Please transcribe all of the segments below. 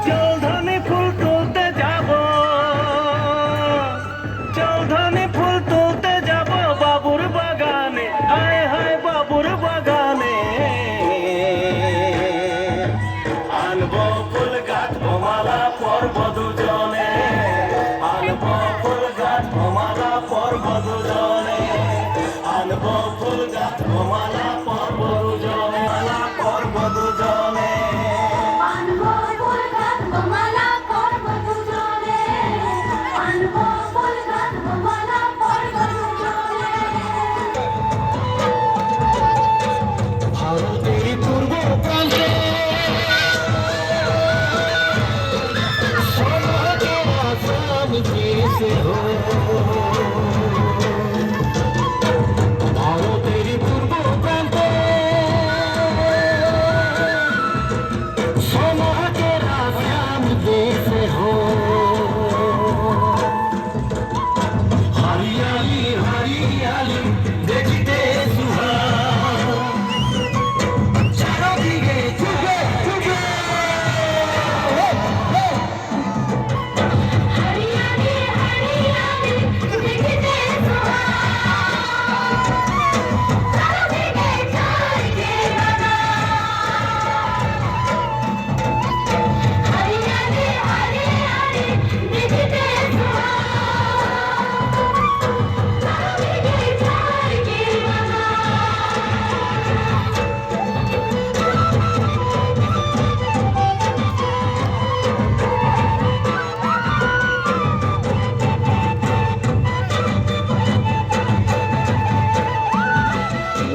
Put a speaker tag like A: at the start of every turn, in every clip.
A: চৌধনি ফুল তুলতে যাব, চৌধনি ফুল তুলতে যাব বাবুর বাগানে, হায় হায় বাবুর বাগানে। আনবো ফুল গাঁথবো মালা পরব দুজনে, আনবো ফুল গাঁথবো মালা পরব দুজনে, আনবো ফুল গাঁথবো মালা পরব দুজনে, মালা পরব দুজনে। ভারতের পূর্ব প্রান্তে সমাজের আসাম দেশে হো, ভারতের পূর্ব প্রান্তে সমাজের আসাম দেশে হো। হরিয়ালি হরিয়ালি দেখিতে সুহাগ, চারদিকে যুগে যুগে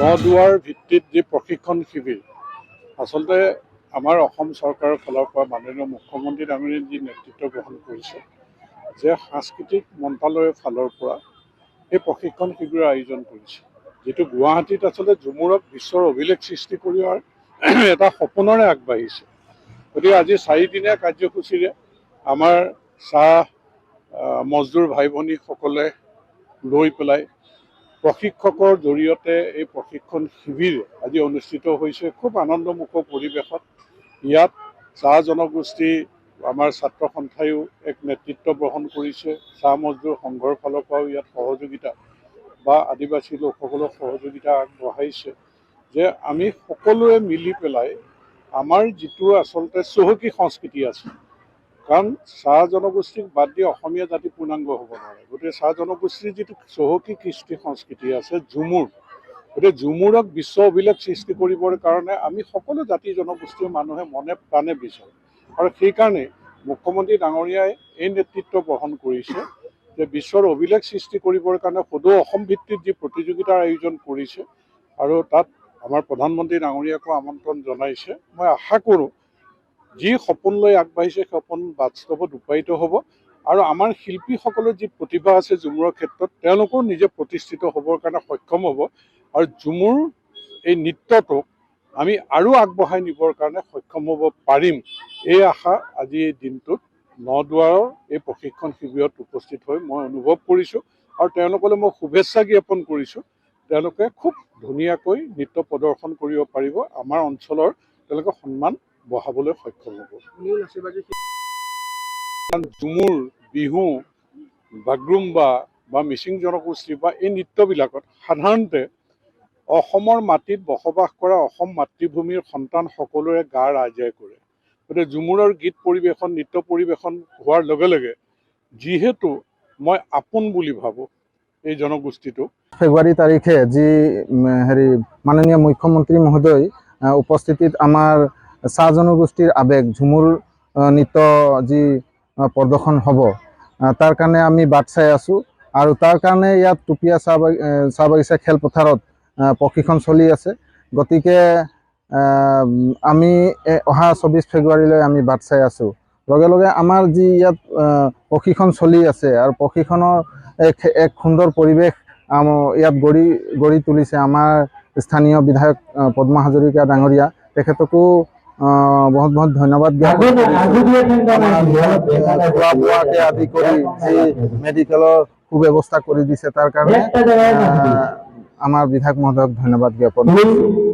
B: নদুৱাৰ ভিত্তিত যি প্ৰশিক্ষণ শিবিৰ, আচলতে আমাৰ অসম চৰকাৰৰ ফালৰ পৰা মাননীয় মুখ্যমন্ত্ৰী ডাঙৰীয়াই যি নেতৃত্ব গ্ৰহণ কৰিছে, যে সাংস্কৃতিক মন্ত্ৰালয়ৰ ফালৰ পৰা এই প্ৰশিক্ষণ শিবিৰৰ আয়োজন কৰিছে, যিটো গুৱাহাটীত আচলতে ঝুমুৰক বিশ্বৰ অভিলেখ সৃষ্টি কৰাৰ এটা সপোনেৰে আগবাঢ়িছে। গতিকে আজি 4 দিনীয়া কাৰ্যসূচীৰে আমাৰ চাহ মজদুৰ ভাই ভনীসকলে লৈ পেলাই প্ৰশিক্ষকৰ জৰিয়তে এই প্ৰশিক্ষণ শিবিৰ আজি অনুষ্ঠিত হৈছে খুব আনন্দমুখৰ পৰিৱেশত। ইয়াত চাহ জনগোষ্ঠী আমাৰ ছাত্ৰ সন্থায়ো এক নেতৃত্ব গ্ৰহণ কৰিছে, চাহ মজদুৰ সংঘৰ ফালৰ পৰাও ইয়াত সহযোগিতা বা আদিবাসী লোকসকলক সহযোগিতা আগবঢ়াইছে, যে আমি সকলোৱে মিলি পেলাই আমাৰ যিটো আচলতে চহকী সংস্কৃতি আছে, কাৰণ চাহ জনগোষ্ঠীক বাদ দি অসমীয়া জাতি পূৰ্ণাংগ হ'ব নোৱাৰে। গতিকে চাহ জনগোষ্ঠীৰ যিটো চহকী কৃষ্টি সংস্কৃতি আছে ঝুমুৰ, গতিকে ঝুমুৰক বিশ্ব অভিলেখ সৃষ্টি কৰিবৰ কাৰণে আমি সকলো জাতি জনগোষ্ঠীৰ মানুহে মনে প্ৰাণে বিচাৰোঁ। আৰু সেইকাৰণে মুখ্যমন্ত্ৰী ডাঙৰীয়াই এই নেতৃত্ব গ্ৰহণ কৰিছে, যে বিশ্বৰ অভিলেখ সৃষ্টি কৰিবৰ কাৰণে সদৌ অসম ভিত্তিত যি প্ৰতিযোগিতাৰ আয়োজন কৰিছে, আৰু তাত আমাৰ প্ৰধানমন্ত্ৰী ডাঙৰীয়াকো আমন্ত্ৰণ জনাইছে। মই আশা কৰোঁ যি সপোন লৈ আগবাঢ়িছে সপোন বাস্তৱত ৰূপায়িত হ'ব, আৰু আমাৰ শিল্পীসকলৰ যি প্ৰতিভা আছে ঝুমুৰৰ ক্ষেত্ৰত তেওঁলোকেও নিজে প্ৰতিষ্ঠিত হ'বৰ কাৰণে সক্ষম হ'ব, আৰু ঝুমুৰ এই নৃত্যটোক আমি আৰু আগবঢ়াই নিবৰ কাৰণে সক্ষম হ'ব পাৰিম, এই আশা আজি এই দিনটোত নদুৱাৰৰ এই প্ৰশিক্ষণ শিবিৰত উপস্থিত হৈ মই অনুভৱ কৰিছোঁ। আৰু তেওঁলোকলৈ মই শুভেচ্ছা জ্ঞাপন কৰিছোঁ, তেওঁলোকে খুব ধুনীয়াকৈ নৃত্য প্ৰদৰ্শন কৰিব পাৰিব, আমাৰ অঞ্চলৰ তেওঁলোকে সন্মান বঢ়াবলৈ সক্ষম হ'ব। ঝুমুৰ, বিহু, বাগৰুম্বা বা মিচিং জনগোষ্ঠী বা এই নৃত্যবিলাকত সাধাৰণতে অসমৰ মাটিত বসবাস কৰা অসম মাতৃভূমিৰ সন্তান সকলোৰে গা ৰাজেই কৰে। গতিকে ঝুমুৰৰ গীত পৰিৱেশন নৃত্য পৰিৱেশন হোৱাৰ লগে লগে যিহেতু মই আপোন বুলি ভাবোঁ এই জনগোষ্ঠীটো।
C: ফেব্ৰুৱাৰী তাৰিখে যি মাননীয় মুখ্যমন্ত্ৰী মহোদয় উপস্থিতিত আমাৰ চাহ জনগোষ্ঠীৰ আৱেগ ঝুমুৰ নৃত্য যি প্ৰদৰ্শন হ'ব, তাৰ কাৰণে আমি বাট চাই আছোঁ। আৰু তাৰ কাৰণে ইয়াত টুপিয়া চাহ বাগিচা খেলপথাৰত প্ৰশিক্ষণ চলি আছে। গতিকে আমি অহা 24 ফেব্ৰুৱাৰীলৈ আমি বাট চাই আছোঁ। লগে লগে আমাৰ যি ইয়াত প্ৰশিক্ষণ চলি আছে আৰু প্ৰশিক্ষণৰ এক সুন্দৰ পৰিৱেশ ইয়াত গঢ়ি তুলিছে আমাৰ স্থানীয় বিধায়ক পদ্মা হাজৰিকা ডাঙৰীয়া, তেখেতকো বহুত বহুত ধন্যবাদ জ্ঞাপন খোৱা-বোৱাকে আদি কৰি যি মেডিকেলৰ সুব্যৱস্থা কৰি দিছে তাৰ কাৰণে আমাৰ বিধায়ক মহোদয়ক ধন্যবাদ জ্ঞাপন কৰিছোঁ।